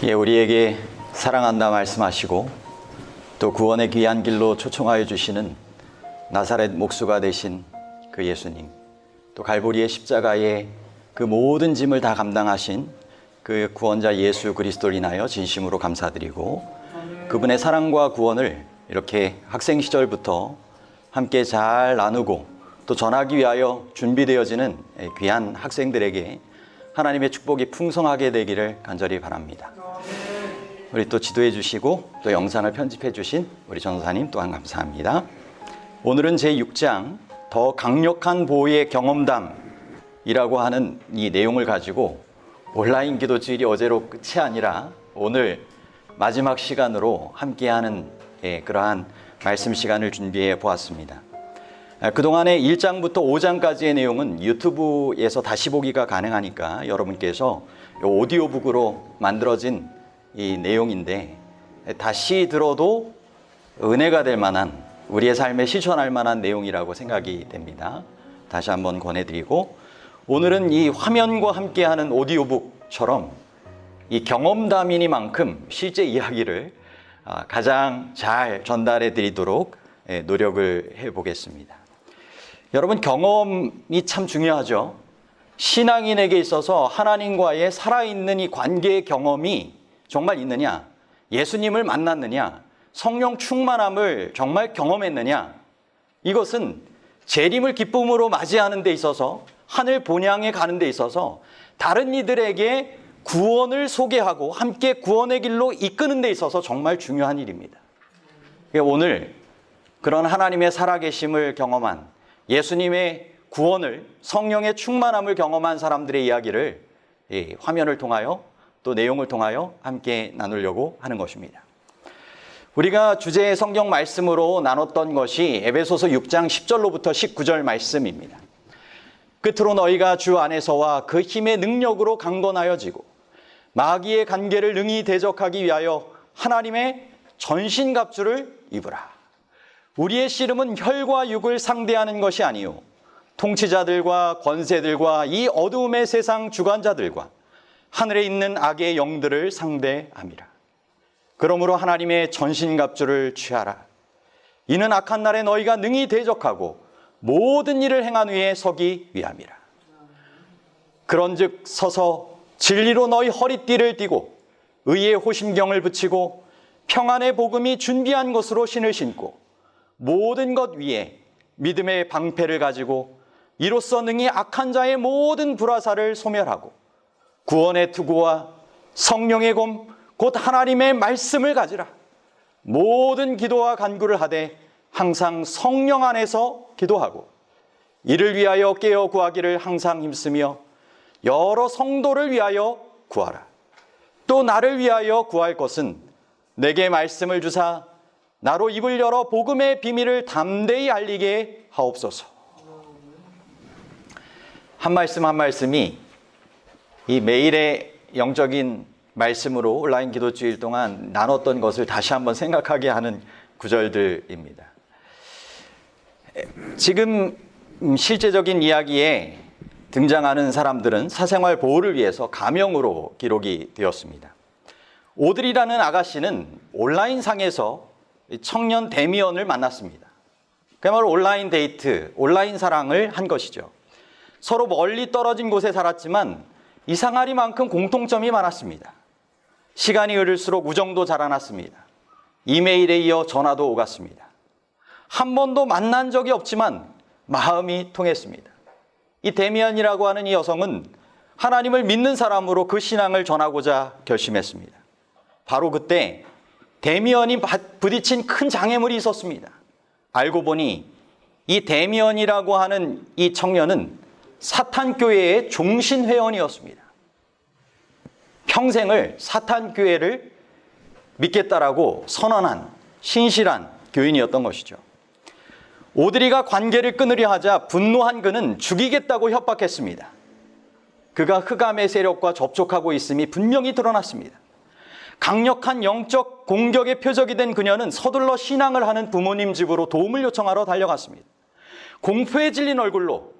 우리에게 사랑한다 말씀하시고 또 구원의 귀한 길로 초청하여 주시는 나사렛 목수가 되신 그 예수님, 또 갈보리의 십자가의 그 모든 짐을 다 감당하신 그 구원자 예수 그리스도를 인하여 진심으로 감사드리고, 그분의 사랑과 구원을 이렇게 학생 시절부터 함께 잘 나누고 또 전하기 위하여 준비되어지는 귀한 학생들에게 하나님의 축복이 풍성하게 되기를 간절히 바랍니다. 우리 또 지도해 주시고 또 영상을 편집해 주신 우리 전도사님 또한 감사합니다. 오늘은 제6장 더 강력한 보호의 경험담이라고 하는 이 내용을 가지고 온라인 기도주일이 어제로 끝이 아니라 오늘 마지막 시간으로 함께하는 그러한 말씀 시간을 준비해 보았습니다. 그동안의 1장부터 5장까지의 내용은 유튜브에서 다시 보기가 가능하니까 여러분께서 오디오북으로 만들어진 이 내용인데 다시 들어도 은혜가 될 만한, 우리의 삶에 실천할 만한 내용이라고 생각이 됩니다. 다시 한번 권해드리고, 오늘은 이 화면과 함께하는 오디오북처럼 이 경험담이니만큼 실제 이야기를 가장 잘 전달해 드리도록 노력을 해보겠습니다. 여러분, 경험이 참 중요하죠. 신앙인에게 있어서 하나님과의 살아있는 이 관계의 경험이 정말 있느냐, 예수님을 만났느냐, 성령 충만함을 정말 경험했느냐, 이것은 재림을 기쁨으로 맞이하는 데 있어서, 하늘 본향에 가는 데 있어서 다른 이들에게 구원을 소개하고 함께 구원의 길로 이끄는 데 있어서 정말 중요한 일입니다. 오늘 그런 하나님의 살아계심을 경험한, 예수님의 구원을, 성령의 충만함을 경험한 사람들의 이야기를 화면을 통하여 또 내용을 통하여 함께 나누려고 하는 것입니다. 우리가 주제의 성경 말씀으로 나눴던 것이 에베소서 6장 10절로부터 19절 말씀입니다. 끝으로 너희가 주 안에서와 그 힘의 능력으로 강건하여지고 마귀의 관계를 능히 대적하기 위하여 하나님의 전신갑주를 입으라. 우리의 씨름은 혈과 육을 상대하는 것이 아니요 통치자들과 권세들과 이 어두움의 세상 주관자들과 하늘에 있는 악의 영들을 상대함이라. 그러므로 하나님의 전신갑주를 취하라. 이는 악한 날에 너희가 능히 대적하고 모든 일을 행한 후에 서기 위함이라. 그런즉 서서 진리로 너희 허리띠를 띠고 의의 호심경을 붙이고 평안의 복음이 준비한 것으로 신을 신고 모든 것 위에 믿음의 방패를 가지고 이로써 능히 악한 자의 모든 불화살을 소멸하고 구원의 투구와 성령의 검 곧 하나님의 말씀을 가지라. 모든 기도와 간구를 하되 항상 성령 안에서 기도하고 이를 위하여 깨어 구하기를 항상 힘쓰며 여러 성도를 위하여 구하라. 또 나를 위하여 구할 것은 내게 말씀을 주사 나로 입을 열어 복음의 비밀을 담대히 알리게 하옵소서. 한 말씀 한 말씀이 이 매일의 영적인 말씀으로 온라인 기도주일 동안 나눴던 것을 다시 한번 생각하게 하는 구절들입니다. 지금 실제적인 이야기에 등장하는 사람들은 사생활 보호를 위해서 가명으로 기록이 되었습니다. 오드리라는 아가씨는 온라인상에서 청년 데미언을 만났습니다. 그야말로 온라인 데이트, 온라인 사랑을 한 것이죠. 서로 멀리 떨어진 곳에 살았지만 이상하리만큼 공통점이 많았습니다. 시간이 흐를수록 우정도 자라났습니다. 이메일에 이어 전화도 오갔습니다. 한 번도 만난 적이 없지만 마음이 통했습니다. 이 데미안이라고 하는 이 여성은 하나님을 믿는 사람으로 그 신앙을 전하고자 결심했습니다. 바로 그때 데미안이 부딪힌 큰 장애물이 있었습니다. 알고 보니 이 데미안이라고 하는 이 청년은 사탄교회의 종신회원이었습니다. 평생을 사탄교회를 믿겠다라고 선언한 신실한 교인이었던 것이죠. 오드리가 관계를 끊으려 하자 분노한 그는 죽이겠다고 협박했습니다. 그가 흑암의 세력과 접촉하고 있음이 분명히 드러났습니다. 강력한 영적 공격의 표적이 된 그녀는 서둘러 신앙을 하는 부모님 집으로 도움을 요청하러 달려갔습니다. 공포에 질린 얼굴로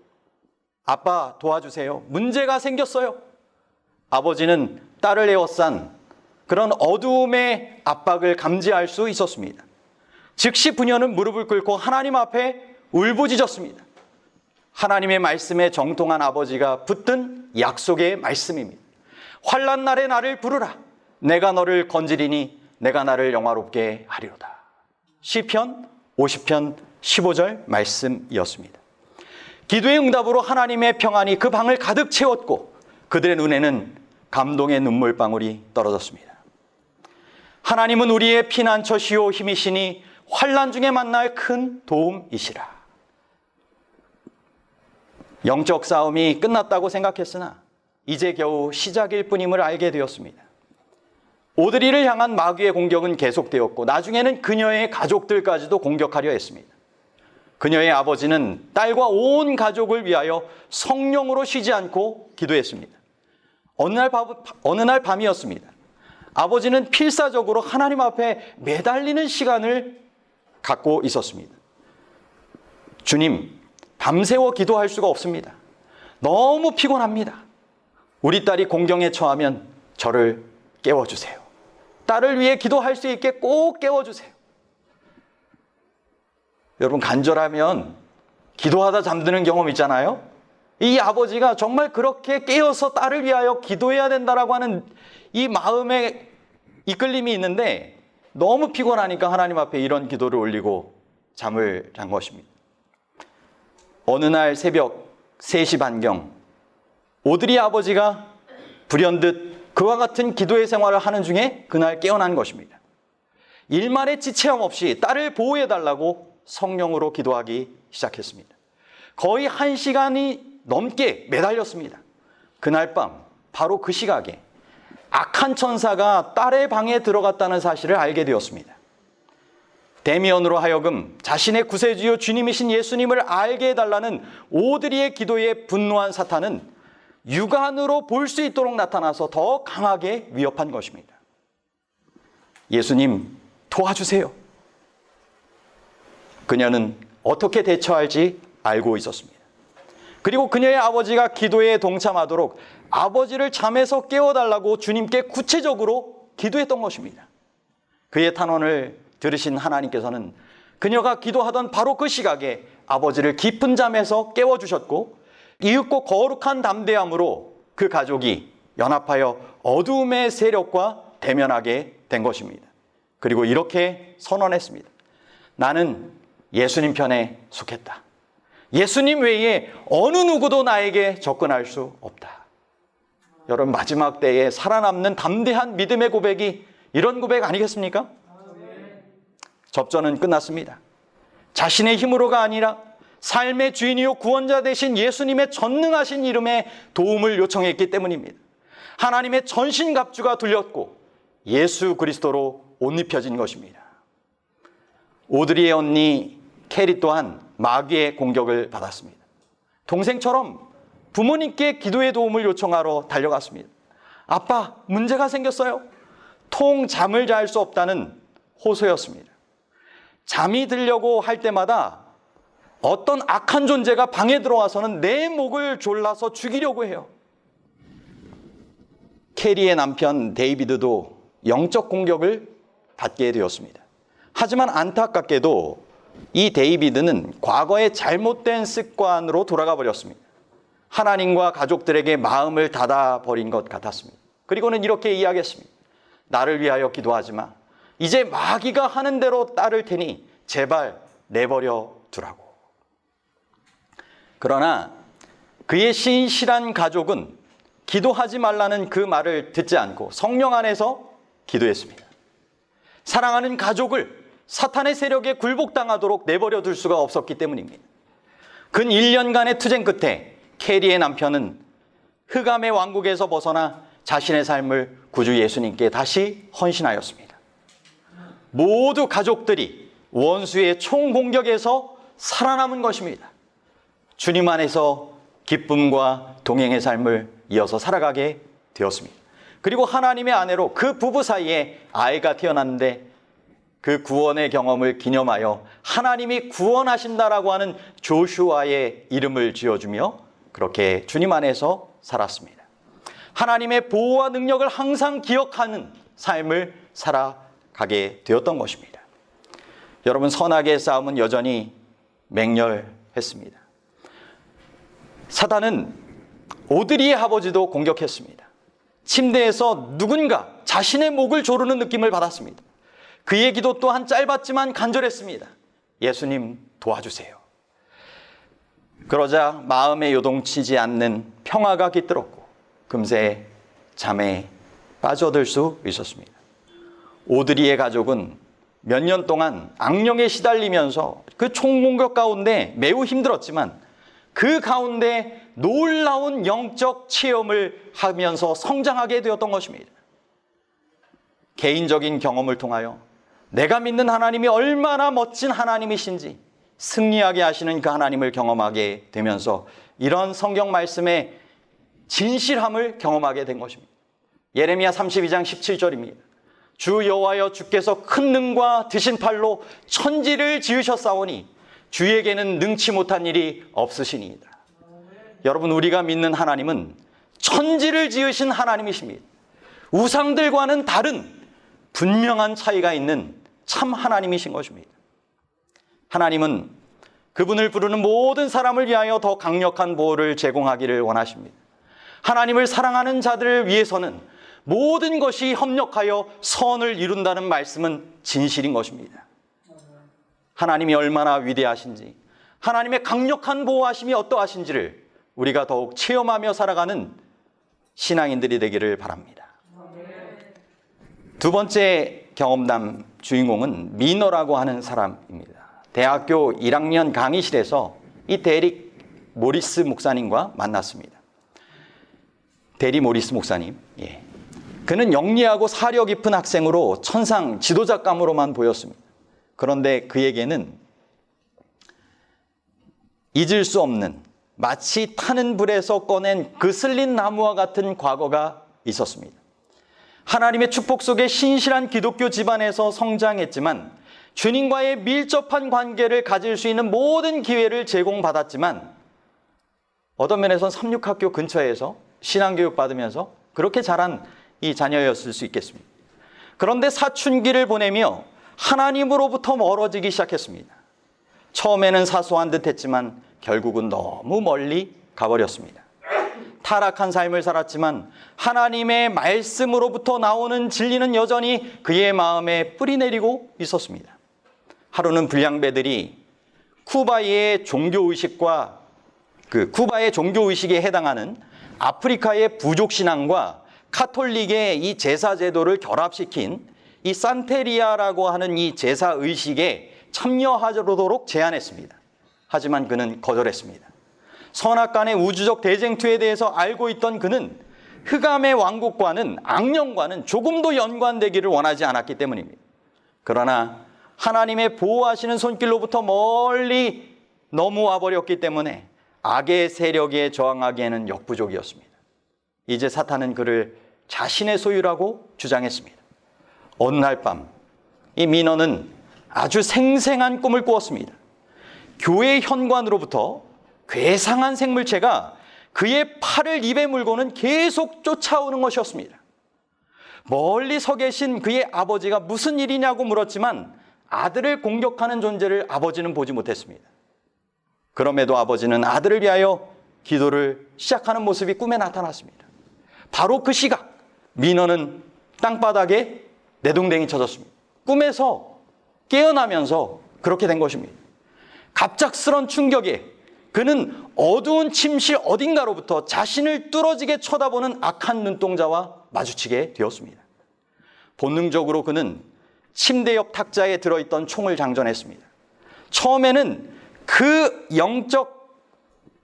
아빠 도와주세요. 문제가 생겼어요. 아버지는 딸을 에워싼 그런 어두움의 압박을 감지할 수 있었습니다. 즉시 부녀는 무릎을 꿇고 하나님 앞에 울부짖었습니다. 하나님의 말씀에 정통한 아버지가 붙든 약속의 말씀입니다. 환난 날에 나를 부르라. 내가 너를 건지리니 내가 나를 영화롭게 하리로다. 시편 50편 15절 말씀이었습니다. 기도의 응답으로 하나님의 평안이 그 방을 가득 채웠고 그들의 눈에는 감동의 눈물방울이 떨어졌습니다. 하나님은 우리의 피난처시오 힘이시니 환난 중에 만날 큰 도움이시라. 영적 싸움이 끝났다고 생각했으나 이제 겨우 시작일 뿐임을 알게 되었습니다. 오드리를 향한 마귀의 공격은 계속되었고 나중에는 그녀의 가족들까지도 공격하려 했습니다. 그녀의 아버지는 딸과 온 가족을 위하여 성령으로 쉬지 않고 기도했습니다. 어느 날 밤이었습니다. 아버지는 필사적으로 하나님 앞에 매달리는 시간을 갖고 있었습니다. 주님, 밤새워 기도할 수가 없습니다. 너무 피곤합니다. 우리 딸이 공경에 처하면 저를 깨워주세요. 딸을 위해 기도할 수 있게 꼭 깨워주세요. 여러분, 간절하면 기도하다 잠드는 경험 있잖아요. 이 아버지가 정말 그렇게 깨어서 딸을 위하여 기도해야 된다라고 하는 이 마음의 이끌림이 있는데 너무 피곤하니까 하나님 앞에 이런 기도를 올리고 잠을 잔 것입니다. 어느 날 새벽 3시 반경 오드리 아버지가 불현듯 그와 같은 기도의 생활을 하는 중에 그날 깨어난 것입니다. 일말의 지체함 없이 딸을 보호해달라고 성령으로 기도하기 시작했습니다. 거의 1시간이 넘게 매달렸습니다. 그날 밤 바로 그 시각에 악한 천사가 딸의 방에 들어갔다는 사실을 알게 되었습니다. 데미언으로 하여금 자신의 구세주요 주님이신 예수님을 알게 해달라는 오드리의 기도에 분노한 사탄은 육안으로 볼 수 있도록 나타나서 더 강하게 위협한 것입니다. 예수님, 도와주세요. 그녀는 어떻게 대처할지 알고 있었습니다. 그리고 그녀의 아버지가 기도에 동참하도록 아버지를 잠에서 깨워달라고 주님께 구체적으로 기도했던 것입니다. 그의 탄원을 들으신 하나님께서는 그녀가 기도하던 바로 그 시각에 아버지를 깊은 잠에서 깨워주셨고 이윽고 거룩한 담대함으로 그 가족이 연합하여 어두움의 세력과 대면하게 된 것입니다. 그리고 이렇게 선언했습니다. 나는 예수님 편에 속했다. 예수님 외에 어느 누구도 나에게 접근할 수 없다. 여러분, 마지막 때에 살아남는 담대한 믿음의 고백이 이런 고백 아니겠습니까? 접전은 끝났습니다. 자신의 힘으로가 아니라 삶의 주인이요 구원자 되신 예수님의 전능하신 이름에 도움을 요청했기 때문입니다. 하나님의 전신갑주가 들렸고 예수 그리스도로 옷 입혀진 것입니다. 오드리의 언니 캐리 또한 마귀의 공격을 받았습니다. 동생처럼 부모님께 기도의 도움을 요청하러 달려갔습니다. 아빠, 문제가 생겼어요. 통 잠을 잘 수 없다는 호소였습니다. 잠이 들려고 할 때마다 어떤 악한 존재가 방에 들어와서는 내 목을 졸라서 죽이려고 해요. 캐리의 남편 데이비드도 영적 공격을 받게 되었습니다. 하지만 안타깝게도 이 데이비드는 과거의 잘못된 습관으로 돌아가 버렸습니다. 하나님과 가족들에게 마음을 닫아버린 것 같았습니다. 그리고는 이렇게 이야기했습니다. 나를 위하여 기도하지 마. 이제 마귀가 하는 대로 따를 테니 제발 내버려 두라고. 그러나 그의 신실한 가족은 기도하지 말라는 그 말을 듣지 않고 성령 안에서 기도했습니다. 사랑하는 가족을 사탄의 세력에 굴복당하도록 내버려 둘 수가 없었기 때문입니다. 근 1년간의 투쟁 끝에 캐리의 남편은 흑암의 왕국에서 벗어나 자신의 삶을 구주 예수님께 다시 헌신하였습니다. 모두 가족들이 원수의 총공격에서 살아남은 것입니다. 주님 안에서 기쁨과 동행의 삶을 이어서 살아가게 되었습니다. 그리고 하나님의 아내로 그 부부 사이에 아이가 태어났는데 그 구원의 경험을 기념하여 하나님이 구원하신다라고 하는 조슈아의 이름을 지어주며 그렇게 주님 안에서 살았습니다. 하나님의 보호와 능력을 항상 기억하는 삶을 살아가게 되었던 것입니다. 여러분, 선악의 싸움은 여전히 맹렬했습니다. 사단은 오드리의 아버지도 공격했습니다. 침대에서 누군가 자신의 목을 조르는 느낌을 받았습니다. 그의 기도 또한 짧았지만 간절했습니다. 예수님, 도와주세요. 그러자 마음에 요동치지 않는 평화가 깃들었고 금세 잠에 빠져들 수 있었습니다. 오드리의 가족은 몇 년 동안 악령에 시달리면서 그 총공격 가운데 매우 힘들었지만 그 가운데 놀라운 영적 체험을 하면서 성장하게 되었던 것입니다. 개인적인 경험을 통하여 내가 믿는 하나님이 얼마나 멋진 하나님이신지 승리하게 하시는 그 하나님을 경험하게 되면서 이런 성경 말씀의 진실함을 경험하게 된 것입니다. 예레미야 32장 17절입니다. 주 여호와여, 주께서 큰 능과 드신 팔로 천지를 지으셨사오니 주에게는 능치 못한 일이 없으시니이다. 여러분, 우리가 믿는 하나님은 천지를 지으신 하나님이십니다. 우상들과는 다른 분명한 차이가 있는 참 하나님이신 것입니다. 하나님은 그분을 부르는 모든 사람을 위하여 더 강력한 보호를 제공하기를 원하십니다. 하나님을 사랑하는 자들을 위해서는 모든 것이 협력하여 선을 이룬다는 말씀은 진실인 것입니다. 하나님이 얼마나 위대하신지, 하나님의 강력한 보호하심이 어떠하신지를 우리가 더욱 체험하며 살아가는 신앙인들이 되기를 바랍니다. 두 번째 경험담 주인공은 미너라고 하는 사람입니다. 대학교 1학년 강의실에서 이 대리 모리스 목사님과 만났습니다. 대리 모리스 목사님, 그는 영리하고 사려 깊은 학생으로 천상 지도자감으로만 보였습니다. 그런데 그에게는 잊을 수 없는, 마치 타는 불에서 꺼낸 그슬린 나무와 같은 과거가 있었습니다. 하나님의 축복 속에 신실한 기독교 집안에서 성장했지만 주님과의 밀접한 관계를 가질 수 있는 모든 기회를 제공받았지만 어떤 면에서는 삼육학교 근처에서 신앙교육 받으면서 그렇게 자란 이 자녀였을 수 있겠습니다. 그런데 사춘기를 보내며 하나님으로부터 멀어지기 시작했습니다. 처음에는 사소한 듯 했지만 결국은 너무 멀리 가버렸습니다. 타락한 삶을 살았지만 하나님의 말씀으로부터 나오는 진리는 여전히 그의 마음에 뿌리내리고 있었습니다. 하루는 불량배들이 쿠바의 종교의식과 쿠바의 종교의식에 해당하는 아프리카의 부족신앙과 카톨릭의 이 제사제도를 결합시킨 이 산테리아라고 하는 이 제사의식에 참여하도록 제안했습니다. 하지만 그는 거절했습니다. 선악간의 우주적 대쟁투에 대해서 알고 있던 그는 흑암의 왕국과는, 악령과는 조금도 연관되기를 원하지 않았기 때문입니다. 그러나 하나님의 보호하시는 손길로부터 멀리 넘어와 버렸기 때문에 악의 세력에 저항하기에는 역부족이었습니다. 이제 사탄은 그를 자신의 소유라고 주장했습니다. 어느 날 밤, 이 민어는 아주 생생한 꿈을 꾸었습니다. 교회 현관으로부터 괴상한 생물체가 그의 팔을 입에 물고는 계속 쫓아오는 것이었습니다. 멀리 서 계신 그의 아버지가 무슨 일이냐고 물었지만 아들을 공격하는 존재를 아버지는 보지 못했습니다. 그럼에도 아버지는 아들을 위하여 기도를 시작하는 모습이 꿈에 나타났습니다. 바로 그 시각, 민어는 땅바닥에 내동댕이 쳐졌습니다. 꿈에서 깨어나면서 그렇게 된 것입니다. 갑작스런 충격에 그는 어두운 침실 어딘가로부터 자신을 뚫어지게 쳐다보는 악한 눈동자와 마주치게 되었습니다. 본능적으로 그는 침대 옆 탁자에 들어있던 총을 장전했습니다. 처음에는 그 영적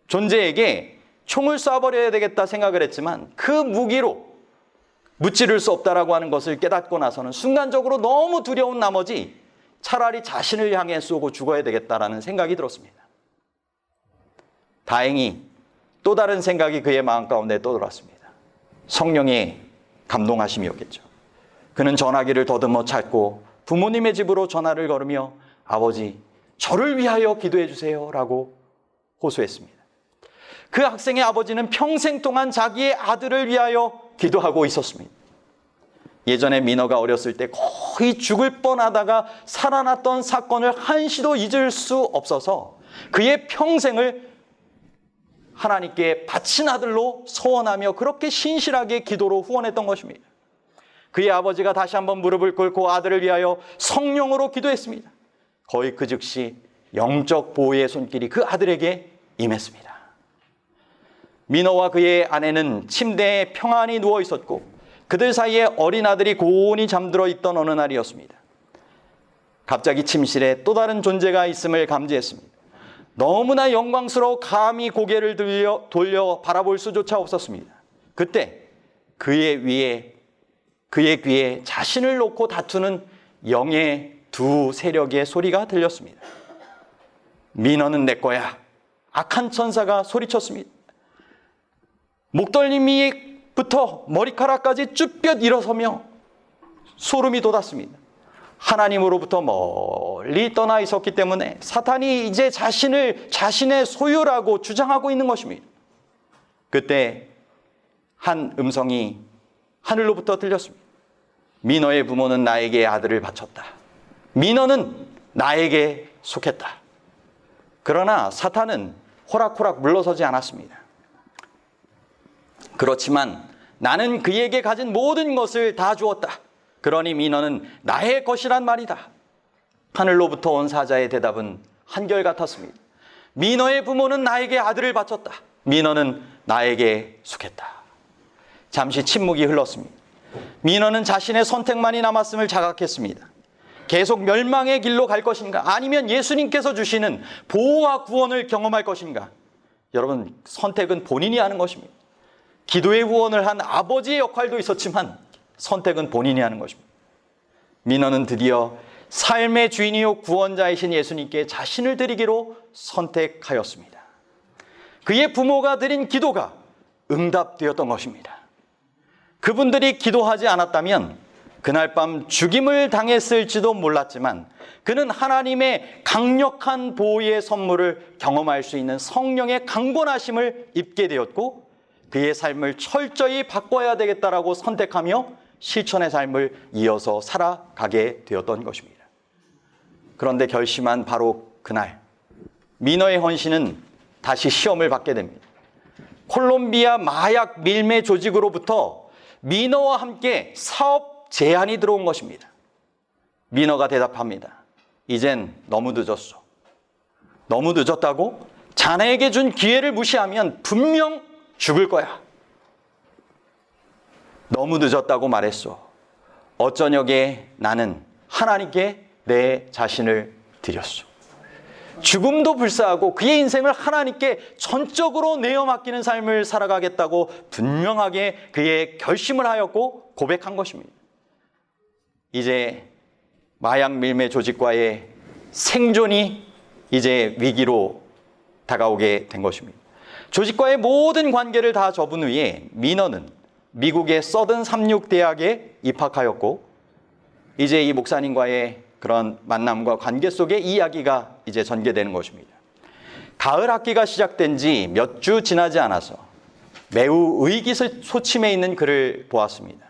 존재에게 총을 쏴버려야 되겠다 생각을 했지만 그 무기로 무찌를 수 없다라고 하는 것을 깨닫고 나서는 순간적으로 너무 두려운 나머지 차라리 자신을 향해 쏘고 죽어야 되겠다라는 생각이 들었습니다. 다행히 또 다른 생각이 그의 마음 가운데 떠들었습니다. 성령의 감동하심이었겠죠. 그는 전화기를 더듬어 찾고 부모님의 집으로 전화를 걸으며 아버지, 저를 위하여 기도해 주세요 라고 호소했습니다. 그 학생의 아버지는 평생 동안 자기의 아들을 위하여 기도하고 있었습니다. 예전에 민어가 어렸을 때 거의 죽을 뻔하다가 살아났던 사건을 한시도 잊을 수 없어서 그의 평생을 하나님께 바친 아들로 소원하며 그렇게 신실하게 기도로 후원했던 것입니다. 그의 아버지가 다시 한번 무릎을 꿇고 아들을 위하여 성령으로 기도했습니다. 거의 그 즉시 영적 보호의 손길이 그 아들에게 임했습니다. 민어와 그의 아내는 침대에 평안히 누워 있었고 그들 사이에 어린 아들이 고온히 잠들어 있던 어느 날이었습니다. 갑자기 침실에 또 다른 존재가 있음을 감지했습니다. 너무나 영광스러워 감히 고개를 돌려 바라볼 수조차 없었습니다. 그때 그의 귀에 자신을 놓고 다투는 영의 두 세력의 소리가 들렸습니다. 민어는 내 거야. 악한 천사가 소리쳤습니다. 목덜미부터 머리카락까지 쭈뼛 일어서며 소름이 돋았습니다. 하나님으로부터 멀리 떠나 있었기 때문에 사탄이 이제 자신의 소유라고 주장하고 있는 것입니다. 그때 한 음성이 하늘로부터 들렸습니다. 민어의 부모는 나에게 아들을 바쳤다. 민어는 나에게 속했다. 그러나 사탄은 호락호락 물러서지 않았습니다. 그렇지만 나는 그에게 가진 모든 것을 다 주었다. 그러니 민어는 나의 것이란 말이다. 하늘로부터 온 사자의 대답은 한결같았습니다. 민어의 부모는 나에게 아들을 바쳤다. 민어는 나에게 속했다. 잠시 침묵이 흘렀습니다. 민어는 자신의 선택만이 남았음을 자각했습니다. 계속 멸망의 길로 갈 것인가? 아니면 예수님께서 주시는 보호와 구원을 경험할 것인가? 여러분, 선택은 본인이 하는 것입니다. 기도의 후원을 한 아버지의 역할도 있었지만 선택은 본인이 하는 것입니다. 민어는 드디어 삶의 주인이요 구원자이신 예수님께 자신을 드리기로 선택하였습니다. 그의 부모가 드린 기도가 응답되었던 것입니다. 그분들이 기도하지 않았다면 그날 밤 죽임을 당했을지도 몰랐지만 그는 하나님의 강력한 보호의 선물을 경험할 수 있는 성령의 강권하심을 입게 되었고 그의 삶을 철저히 바꿔야 되겠다라고 선택하며 실천의 삶을 이어서 살아가게 되었던 것입니다. 그런데 결심한 바로 그날 민어의 헌신은 다시 시험을 받게 됩니다. 콜롬비아 마약 밀매 조직으로부터 민어와 함께 사업 제안이 들어온 것입니다. 민어가 대답합니다. 이젠 너무 늦었어. 너무 늦었다고? 자네에게 준 기회를 무시하면 분명 죽을 거야. 너무 늦었다고 말했어. 어쩌녁에 나는 하나님께 내 자신을 드렸어. 죽음도 불사하고 그의 인생을 하나님께 전적으로 내어 맡기는 삶을 살아가겠다고 분명하게 그의 결심을 하였고 고백한 것입니다. 이제 마약 밀매 조직과의 생존이 이제 위기로 다가오게 된 것입니다. 조직과의 모든 관계를 다 접은 후에 민어는 미국의 서든 삼육대학에 입학하였고 이제 이 목사님과의 그런 만남과 관계 속에 이야기가 이제 전개되는 것입니다. 가을 학기가 시작된 지 몇 주 지나지 않아서 매우 의기소침해 있는 그를 보았습니다.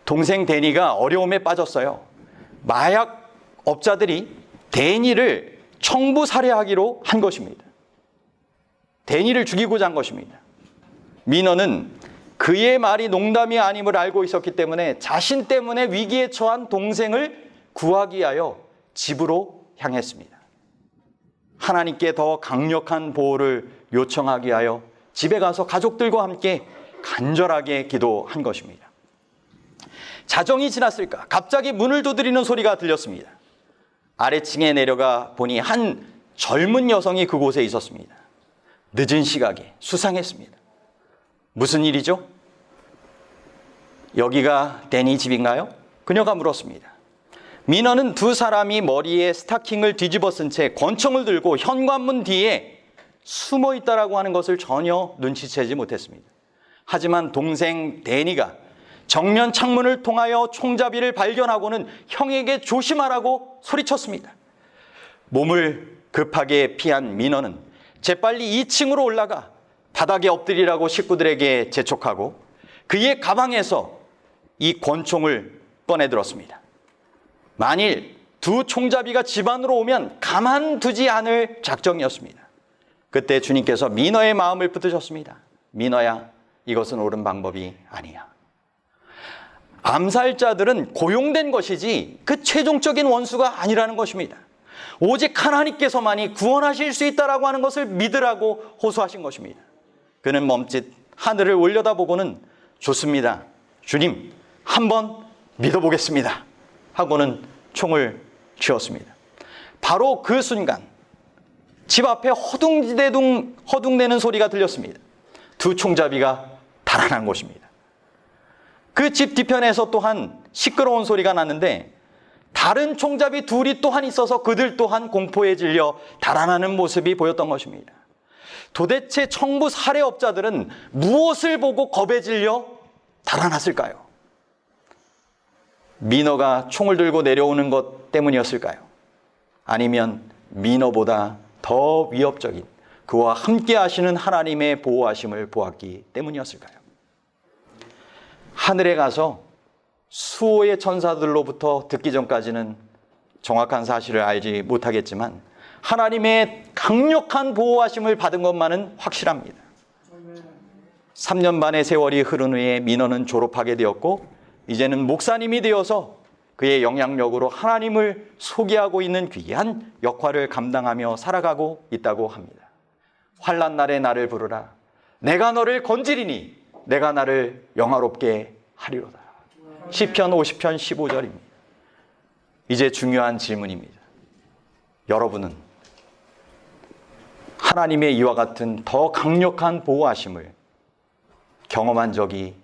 동생 데니가 어려움에 빠졌어요. 마약 업자들이 데니를 청부 살해하기로 한 것입니다. 데니를 죽이고자 한 것입니다. 민어는 그의 말이 농담이 아님을 알고 있었기 때문에 자신 때문에 위기에 처한 동생을 구하기 위하여 집으로 향했습니다. 하나님께 더 강력한 보호를 요청하기 위하여 집에 가서 가족들과 함께 간절하게 기도한 것입니다. 자정이 지났을까? 갑자기 문을 두드리는 소리가 들렸습니다. 아래층에 내려가 보니 한 젊은 여성이 그곳에 있었습니다. 늦은 시각에 수상했습니다. 무슨 일이죠? 여기가 데니 집인가요? 그녀가 물었습니다. 민어는 두 사람이 머리에 스타킹을 뒤집어 쓴 채 권총을 들고 현관문 뒤에 숨어 있다라고 하는 것을 전혀 눈치채지 못했습니다. 하지만 동생 데니가 정면 창문을 통하여 총잡이를 발견하고는 형에게 조심하라고 소리쳤습니다. 몸을 급하게 피한 민어는 재빨리 2층으로 올라가 바닥에 엎드리라고 식구들에게 재촉하고 그의 가방에서 이 권총을 꺼내들었습니다. 만일 두 총잡이가 집 안으로 오면 가만두지 않을 작정이었습니다. 그때 주님께서 민어의 마음을 붙드셨습니다. 민어야, 이것은 옳은 방법이 아니야. 암살자들은 고용된 것이지 그 최종적인 원수가 아니라는 것입니다. 오직 하나님께서만이 구원하실 수 있다라고 하는 것을 믿으라고 호소하신 것입니다. 그는 멈칫 하늘을 올려다보고는 좋습니다. 주님, 한번 믿어보겠습니다. 하고는 총을 쥐었습니다. 바로 그 순간 집 앞에 허둥대는 소리가 들렸습니다. 두 총잡이가 달아난 것입니다. 그 집 뒤편에서 또한 시끄러운 소리가 났는데 다른 총잡이 둘이 또한 있어서 그들 또한 공포에 질려 달아나는 모습이 보였던 것입니다. 도대체 청부 살해업자들은 무엇을 보고 겁에 질려 달아났을까요? 민어가 총을 들고 내려오는 것 때문이었을까요? 아니면 민어보다 더 위협적인 그와 함께 하시는 하나님의 보호하심을 보았기 때문이었을까요? 하늘에 가서 수호의 천사들로부터 듣기 전까지는 정확한 사실을 알지 못하겠지만 하나님의 강력한 보호하심을 받은 것만은 확실합니다. 3년 반의 세월이 흐른 후에 민어는 졸업하게 되었고 이제는 목사님이 되어서 그의 영향력으로 하나님을 소개하고 있는 귀한 역할을 감당하며 살아가고 있다고 합니다. 환난 날에 나를 부르라. 내가 너를 건지리니 내가 나를 영화롭게 하리로다. 시편 50편 15절입니다. 이제 중요한 질문입니다. 여러분은 하나님의 이와 같은 더 강력한 보호하심을 경험한 적이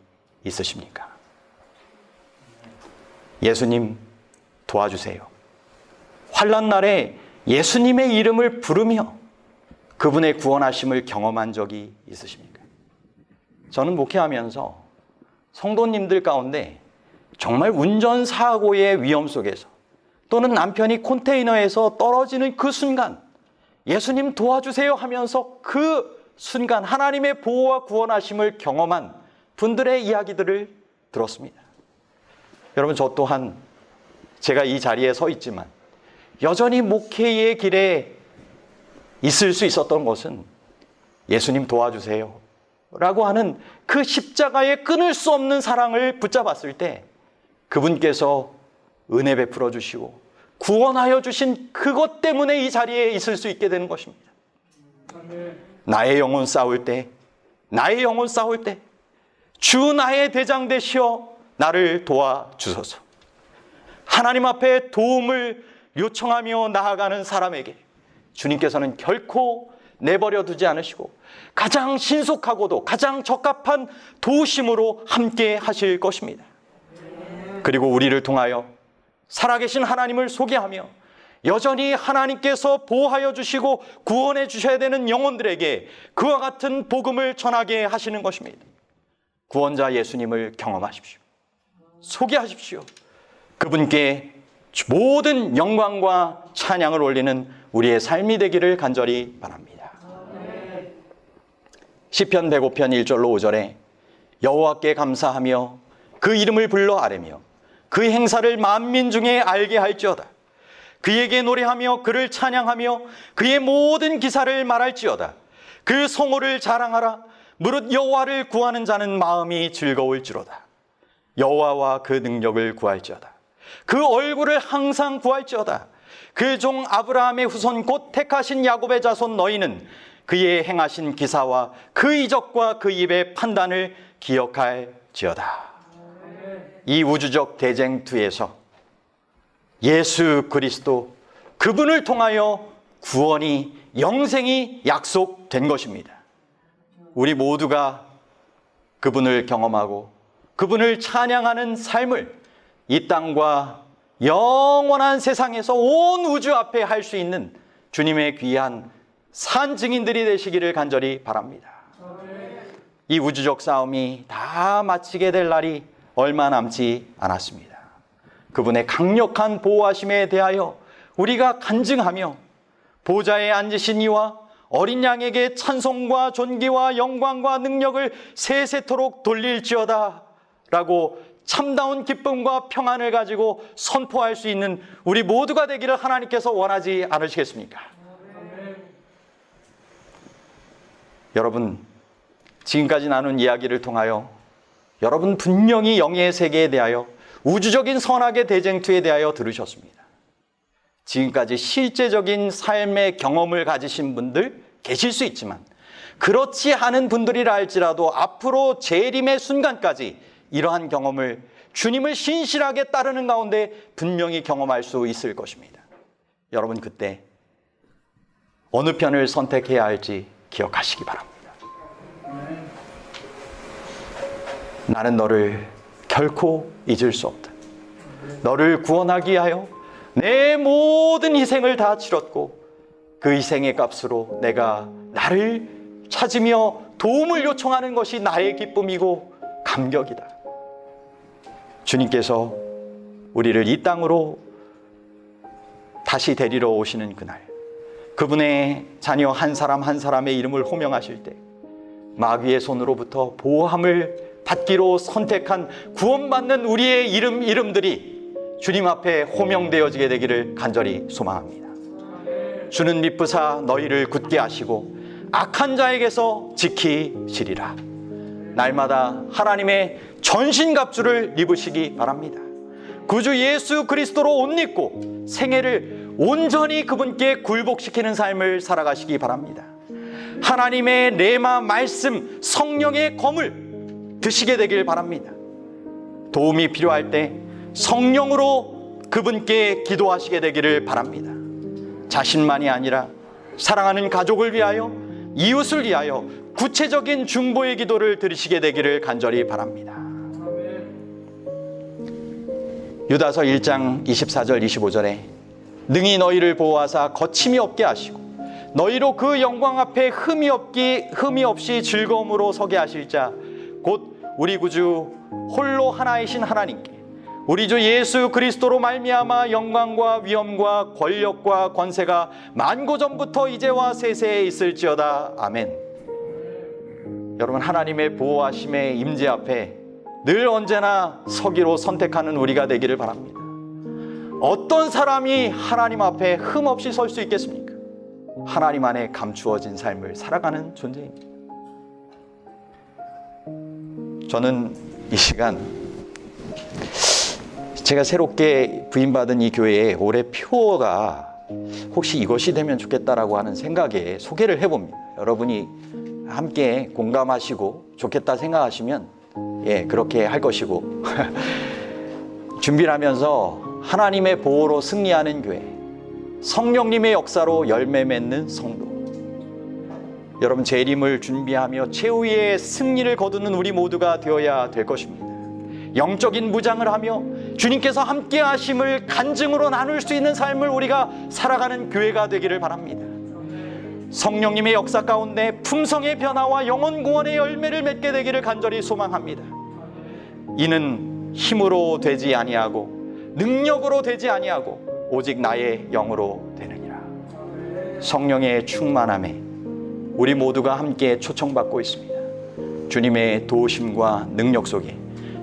있으십니까? 예수님 도와주세요. 환난 날에 예수님의 이름을 부르며 그분의 구원하심을 경험한 적이 있으십니까? 저는 목회하면서 성도님들 가운데 정말 운전사고의 위험 속에서 또는 남편이 컨테이너에서 떨어지는 그 순간 예수님 도와주세요 하면서 그 순간 하나님의 보호와 구원하심을 경험한 분들의 이야기들을 들었습니다. 여러분, 저 또한 제가 이 자리에 서 있지만 여전히 목회의 길에 있을 수 있었던 것은 예수님 도와주세요 라고 하는 그 십자가의 끊을 수 없는 사랑을 붙잡았을 때 그분께서 은혜 베풀어 주시고 구원하여 주신 그것 때문에 이 자리에 있을 수 있게 되는 것입니다. 나의 영혼 싸울 때 주 나의 대장 되시어 나를 도와주소서. 하나님 앞에 도움을 요청하며 나아가는 사람에게 주님께서는 결코 내버려 두지 않으시고 가장 신속하고도 가장 적합한 도우심으로 함께 하실 것입니다. 그리고 우리를 통하여 살아계신 하나님을 소개하며 여전히 하나님께서 보호하여 주시고 구원해 주셔야 되는 영혼들에게 그와 같은 복음을 전하게 하시는 것입니다. 구원자 예수님을 경험하십시오. 소개하십시오. 그분께 모든 영광과 찬양을 올리는 우리의 삶이 되기를 간절히 바랍니다. 시편 105편 1절로 5절에 여호와께 감사하며 그 이름을 불러 아뢰며 그 행사를 만민 중에 알게 할지어다. 그에게 노래하며 그를 찬양하며 그의 모든 기사를 말할지어다. 그 성호를 자랑하라. 무릇 여호와를 구하는 자는 마음이 즐거울지로다. 여호와와 그 능력을 구할지어다. 그 얼굴을 항상 구할지어다. 그 종 아브라함의 후손 곧 택하신 야곱의 자손 너희는 그의 행하신 기사와 그 이적과 그 입의 판단을 기억할지어다. 이 우주적 대쟁투에서 예수 그리스도 그분을 통하여 구원이 영생이 약속된 것입니다. 우리 모두가 그분을 경험하고 그분을 찬양하는 삶을 이 땅과 영원한 세상에서 온 우주 앞에 할 수 있는 주님의 귀한 산 증인들이 되시기를 간절히 바랍니다. 이 우주적 싸움이 다 마치게 될 날이 얼마 남지 않았습니다. 그분의 강력한 보호하심에 대하여 우리가 간증하며 보좌에 앉으신 이와 어린 양에게 찬송과 존귀와 영광과 능력을 세세토록 돌릴지어다 라고 참다운 기쁨과 평안을 가지고 선포할 수 있는 우리 모두가 되기를 하나님께서 원하지 않으시겠습니까? 여러분, 지금까지 나눈 이야기를 통하여 여러분 분명히 영의 세계에 대하여, 우주적인 선악의 대쟁투에 대하여 들으셨습니다. 지금까지 실제적인 삶의 경험을 가지신 분들 계실 수 있지만, 그렇지 않은 분들이라 할지라도 앞으로 재림의 순간까지 이러한 경험을 주님을 신실하게 따르는 가운데 분명히 경험할 수 있을 것입니다. 여러분, 그때 어느 편을 선택해야 할지 기억하시기 바랍니다. 나는 너를 결코 잊을 수 없다. 너를 구원하기 위하여 내 모든 희생을 다 치렀고, 그 희생의 값으로 내가 나를 찾으며 도움을 요청하는 것이 나의 기쁨이고 감격이다. 주님께서 우리를 이 땅으로 다시 데리러 오시는 그날, 그분의 자녀 한 사람 한 사람의 이름을 호명하실 때 마귀의 손으로부터 보호함을 받기로 선택한 구원받는 우리의 이름들이 주님 앞에 호명되어지게 되기를 간절히 소망합니다. 주는 미쁘사 너희를 굳게 하시고 악한 자에게서 지키시리라. 날마다 하나님의 전신갑주를 입으시기 바랍니다. 구주 예수 그리스도로 옷 입고 생애를 온전히 그분께 굴복시키는 삶을 살아가시기 바랍니다. 하나님의 레마 말씀, 성령의 검을 드시게 되길 바랍니다. 도움이 필요할 때 성령으로 그분께 기도하시게 되기를 바랍니다. 자신만이 아니라 사랑하는 가족을 위하여, 이웃을 위하여 구체적인 중보의 기도를 드리시게 되기를 간절히 바랍니다. 유다서 1장 24절 25절에 능히 너희를 보호하사 거침이 없게 하시고 너희로 그 영광 앞에 흠이 없이 즐거움으로 서게 하실 자 곧 우리 구주 홀로 하나이신 하나님께 우리 주 예수 그리스도로 말미암아 영광과 위엄과 권력과 권세가 만고전부터 이제와 세세에 있을지어다. 아멘. 여러분, 하나님의 보호하심의 임재 앞에 늘 언제나 서기로 선택하는 우리가 되기를 바랍니다. 어떤 사람이 하나님 앞에 흠없이 설 수 있겠습니까? 하나님 안에 감추어진 삶을 살아가는 존재입니다. 저는 이 시간 제가 새롭게 부임받은 이 교회에 올해 표어가 혹시 이것이 되면 좋겠다라고 하는 생각에 소개를 해봅니다. 여러분이 함께 공감하시고 좋겠다 생각하시면 그렇게 할 것이고 준비를 하면서 하나님의 보호로 승리하는 교회, 성령님의 역사로 열매 맺는 성도, 여러분 재림을 준비하며 최후의 승리를 거두는 우리 모두가 되어야 될 것입니다. 영적인 무장을 하며 주님께서 함께 하심을 간증으로 나눌 수 있는 삶을 우리가 살아가는 교회가 되기를 바랍니다. 성령님의 역사 가운데 품성의 변화와 영혼 구원의 열매를 맺게 되기를 간절히 소망합니다. 이는 힘으로 되지 아니하고 능력으로 되지 아니하고 오직 나의 영으로 되느니라. 성령의 충만함에 우리 모두가 함께 초청받고 있습니다. 주님의 도우심과 능력 속에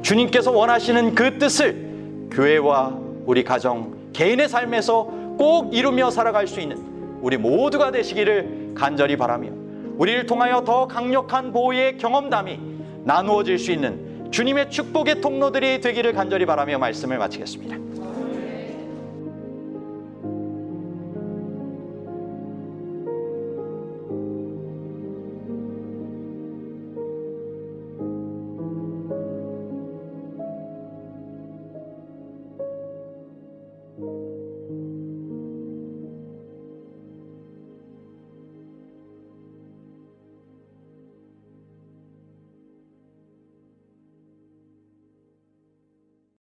주님께서 원하시는 그 뜻을 교회와 우리 가정, 개인의 삶에서 꼭 이루며 살아갈 수 있는 우리 모두가 되시기를 간절히 바라며 우리를 통하여 더 강력한 보호의 경험담이 나누어질 수 있는 주님의 축복의 통로들이 되기를 간절히 바라며 말씀을 마치겠습니다.